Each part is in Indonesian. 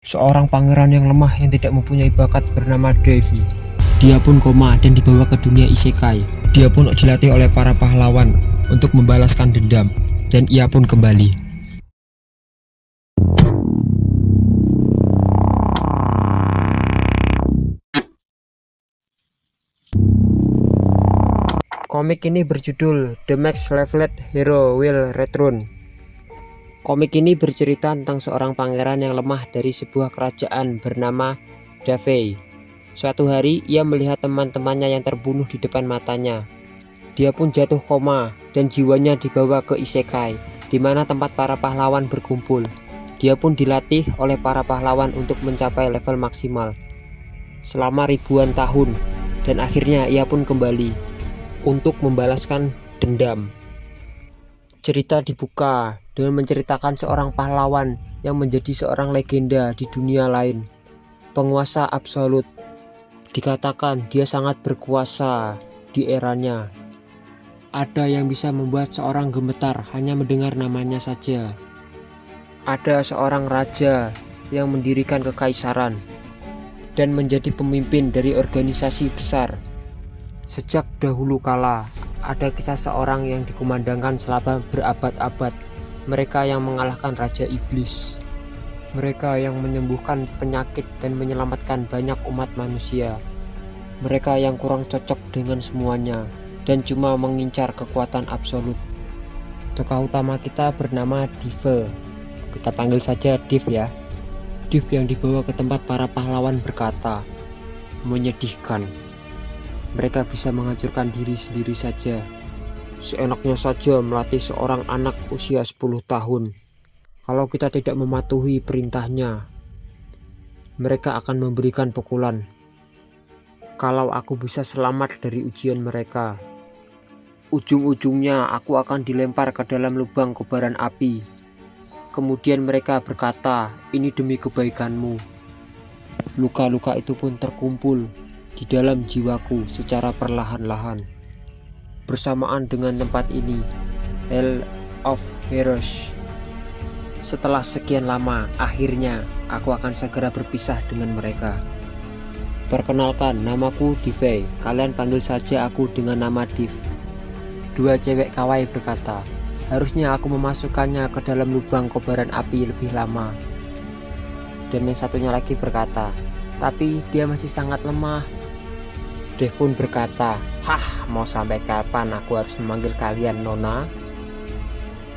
Seorang pangeran yang lemah yang tidak mempunyai bakat bernama Devi. Dia pun koma dan dibawa ke dunia isekai. Dia pun dilatih oleh para pahlawan untuk membalaskan dendam, dan ia pun kembali. Komik ini berjudul The Next Leveled Hero Will Return. Komik ini bercerita tentang seorang pangeran yang lemah dari sebuah kerajaan bernama Davey. Suatu hari ia melihat teman-temannya yang terbunuh di depan matanya. Dia pun jatuh koma dan jiwanya dibawa ke isekai, di mana tempat para pahlawan berkumpul. Dia pun dilatih oleh para pahlawan untuk mencapai level maksimal selama ribuan tahun, dan akhirnya ia pun kembali untuk membalaskan dendam. Cerita dibuka dengan menceritakan seorang pahlawan yang menjadi seorang legenda di dunia lain, penguasa absolut. Dikatakan dia sangat berkuasa di eranya. Ada yang bisa membuat seorang gemetar hanya mendengar namanya saja. Ada seorang raja yang mendirikan kekaisaran dan menjadi pemimpin dari organisasi besar. Sejak dahulu kala, ada kisah seorang yang dikumandangkan selama berabad-abad. Mereka yang mengalahkan Raja Iblis. Mereka yang menyembuhkan penyakit dan menyelamatkan banyak umat manusia. Mereka yang kurang cocok dengan semuanya dan cuma mengincar kekuatan absolut. Tokoh utama kita bernama Div. Kita panggil saja Div ya. Div yang dibawa ke tempat para pahlawan berkata, menyedihkan. Mereka bisa menghancurkan diri sendiri saja. Seenaknya saja melatih seorang anak usia 10 tahun. Kalau kita tidak mematuhi perintahnya, mereka akan memberikan pukulan. Kalau aku bisa selamat dari ujian mereka, ujung-ujungnya aku akan dilempar ke dalam lubang kobaran api. Kemudian mereka berkata, ini demi kebaikanmu. Luka-luka itu pun terkumpul di dalam jiwaku secara perlahan-lahan. Bersamaan dengan tempat ini, Hell of Heroes. Setelah sekian lama, akhirnya aku akan segera berpisah dengan mereka. Perkenalkan, namaku Divey. Kalian panggil saja aku dengan nama Div. Dua cewek kawaii berkata, harusnya aku memasukkannya ke dalam lubang kobaran api lebih lama. Dan yang satunya lagi berkata, tapi dia masih sangat lemah. Dev pun berkata, hah, mau sampai kapan aku harus memanggil kalian Nona?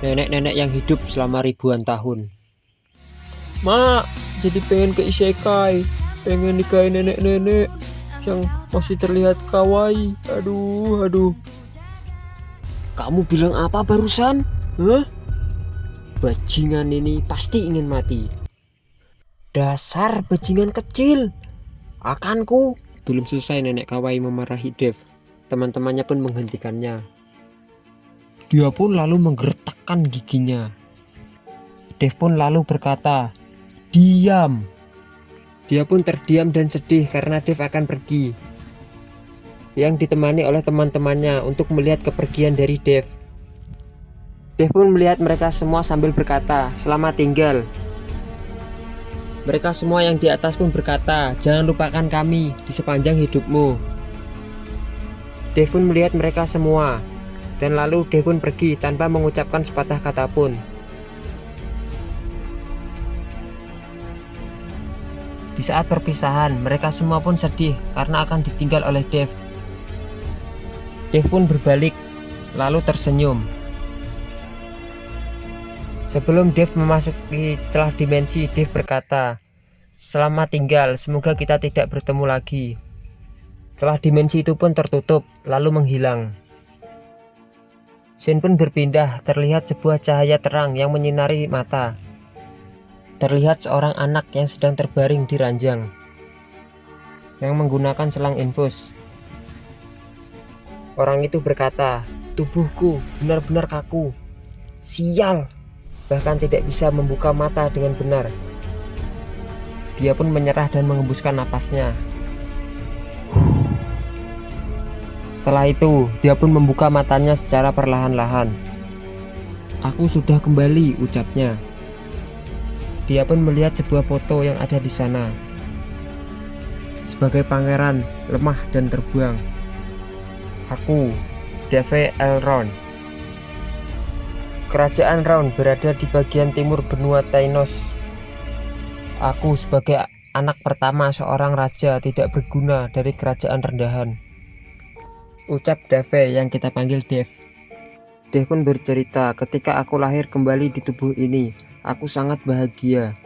Nenek-nenek yang hidup selama ribuan tahun. Mak, jadi pengen ke isekai, pengen nikahin nenek-nenek yang masih terlihat kawaii. Aduh. Kamu bilang apa barusan? Hah? Bajingan ini pasti ingin mati. Dasar bajingan kecil. Akanku. Belum selesai nenek kawaii memarahi Dev, teman-temannya pun menghentikannya. Dia pun lalu menggertakkan giginya. Dev pun lalu berkata, diam. Dia pun terdiam dan sedih karena Dev akan pergi, yang ditemani oleh teman-temannya untuk melihat kepergian dari Dev. Dev pun melihat mereka semua sambil berkata, selamat tinggal. Mereka semua yang di atas pun berkata, jangan lupakan kami di sepanjang hidupmu. Dev pun melihat mereka semua, dan lalu Dev pun pergi tanpa mengucapkan sepatah kata pun. Di saat perpisahan, mereka semua pun sedih karena akan ditinggal oleh Dev. Dev pun berbalik, lalu tersenyum. Sebelum Dev memasuki celah dimensi, Dev berkata, selamat tinggal, semoga kita tidak bertemu lagi. Celah dimensi itu pun tertutup, lalu menghilang. Scene pun berpindah, terlihat sebuah cahaya terang yang menyinari mata. Terlihat seorang anak yang sedang terbaring di ranjang, yang menggunakan selang infus. Orang itu berkata, tubuhku benar-benar kaku. Sial! Bahkan tidak bisa membuka mata dengan benar. Dia pun menyerah dan mengembuskan napasnya. Setelah itu, dia pun membuka matanya secara perlahan-lahan. Aku sudah kembali, ucapnya. Dia pun melihat sebuah foto yang ada di sana. Sebagai pangeran lemah dan terbuang, aku, Dave Elrond. Kerajaan Round berada di bagian timur benua Tainos. Aku sebagai anak pertama seorang raja tidak berguna dari kerajaan rendahan, ucap Dave yang kita panggil Dev. Dev pun bercerita, ketika aku lahir kembali di tubuh ini, aku sangat bahagia.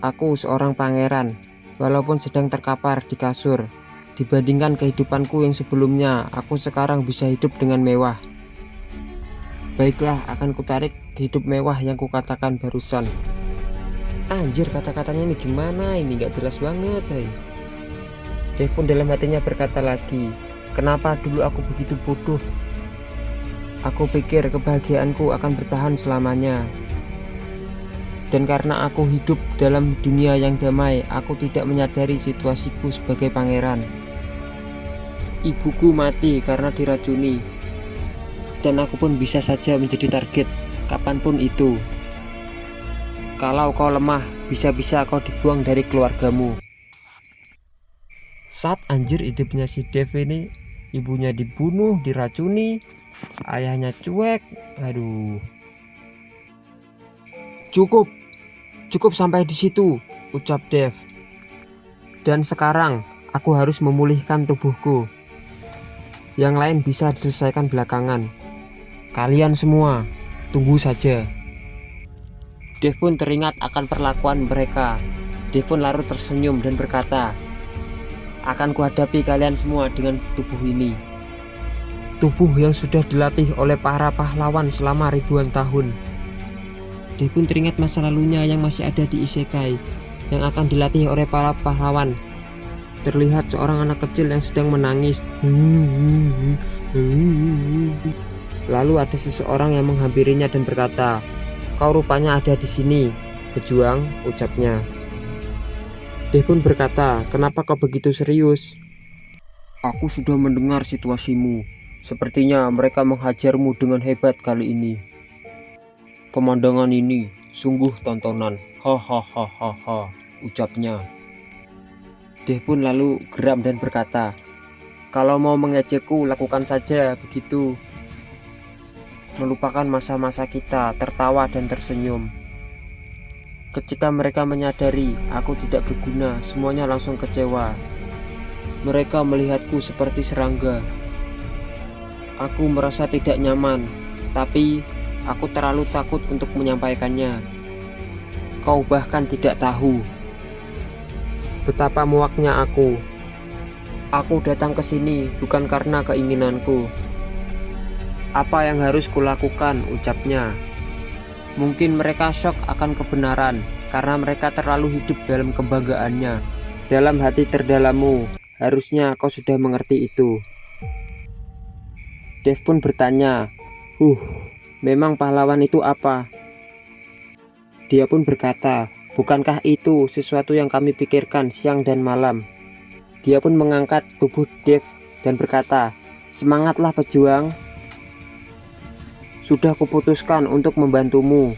Aku seorang pangeran, walaupun sedang terkapar di kasur. Dibandingkan kehidupanku yang sebelumnya, aku sekarang bisa hidup dengan mewah. Baiklah, akan kutarik hidup mewah yang kukatakan barusan. Anjir, kata-katanya ini gimana? Ini gak jelas banget. Dev pun dalam hatinya berkata lagi, kenapa dulu aku begitu bodoh? Aku pikir kebahagiaanku akan bertahan selamanya. Dan karena aku hidup dalam dunia yang damai, aku tidak menyadari situasiku sebagai pangeran. Ibuku mati karena diracuni. Dan aku pun bisa saja menjadi target kapanpun itu. Kalau kau lemah, bisa-bisa kau dibuang dari keluargamu. Saat anjir hidupnya si Dev ini, ibunya dibunuh, diracuni, ayahnya cuek. Aduh. Cukup sampai di situ, ucap Dev. Dan sekarang aku harus memulihkan tubuhku. Yang lain bisa diselesaikan belakangan. Kalian semua, tunggu saja. Dev pun teringat akan perlakuan mereka. Dev pun lalu tersenyum dan berkata, akan kuhadapi kalian semua dengan tubuh ini. Tubuh yang sudah dilatih oleh para pahlawan selama ribuan tahun. Dev pun teringat masa lalunya yang masih ada di Isekai, yang akan dilatih oleh para pahlawan. Terlihat seorang anak kecil yang sedang menangis. Lalu ada seseorang yang menghampirinya dan berkata, kau rupanya ada di sini, pejuang, ucapnya. Dev pun berkata, kenapa kau begitu serius? Aku sudah mendengar situasimu. Sepertinya mereka menghajarmu dengan hebat kali ini. Pemandangan ini sungguh tontonan. Hahaha, ucapnya. Dev pun lalu geram dan berkata, kalau mau mengejekku, lakukan saja begitu. Melupakan masa-masa kita, tertawa dan tersenyum. Ketika mereka menyadari aku tidak berguna, semuanya langsung kecewa. Mereka melihatku seperti serangga. Aku merasa tidak nyaman, tapi aku terlalu takut untuk menyampaikannya. Kau bahkan tidak tahu betapa muaknya aku. Aku datang ke sini bukan karena keinginanku. Apa yang harus kulakukan, ucapnya. Mungkin mereka syok akan kebenaran karena mereka terlalu hidup dalam kebanggaannya. Dalam hati terdalammu, harusnya kau sudah mengerti itu. Dev pun bertanya, memang pahlawan itu apa? Dia pun berkata, bukankah itu sesuatu yang kami pikirkan siang dan malam? Dia pun mengangkat tubuh Dev dan berkata, semangatlah pejuang. Sudah kuputuskan untuk membantumu.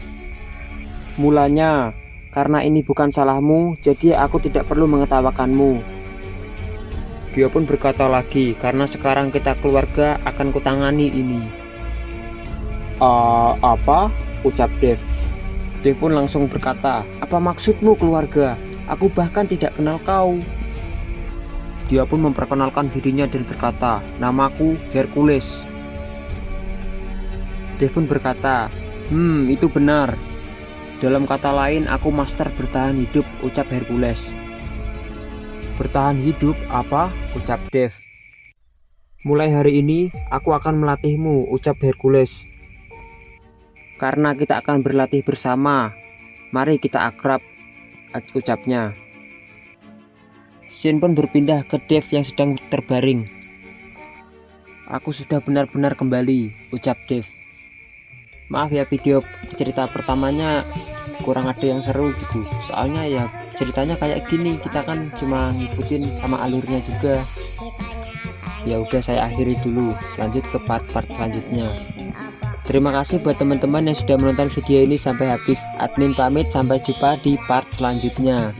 Mulanya, karena ini bukan salahmu, jadi aku tidak perlu mengetawakanmu. Dia pun berkata lagi, karena sekarang kita keluarga, akan kutangani ini. Apa? Ucap Dev. Dev pun langsung berkata, apa maksudmu keluarga? Aku bahkan tidak kenal kau. Dia pun memperkenalkan dirinya dan berkata, namaku Hercules. Dev pun berkata, itu benar. Dalam kata lain, aku master bertahan hidup, ucap Hercules. Bertahan hidup apa? Ucap Dev. Mulai hari ini, aku akan melatihmu, ucap Hercules. Karena kita akan berlatih bersama, mari kita akrab, ucapnya. Scene pun berpindah ke Dev yang sedang terbaring. Aku sudah benar-benar kembali, ucap Dev. Maaf ya, video cerita pertamanya kurang ada yang seru gitu. Soalnya ya ceritanya kayak gini, kita kan cuma ngikutin sama alurnya juga. Ya udah, saya akhiri dulu, lanjut ke part-part selanjutnya. Terima kasih buat teman-teman yang sudah menonton video ini sampai habis. Admin pamit, sampai jumpa di part selanjutnya.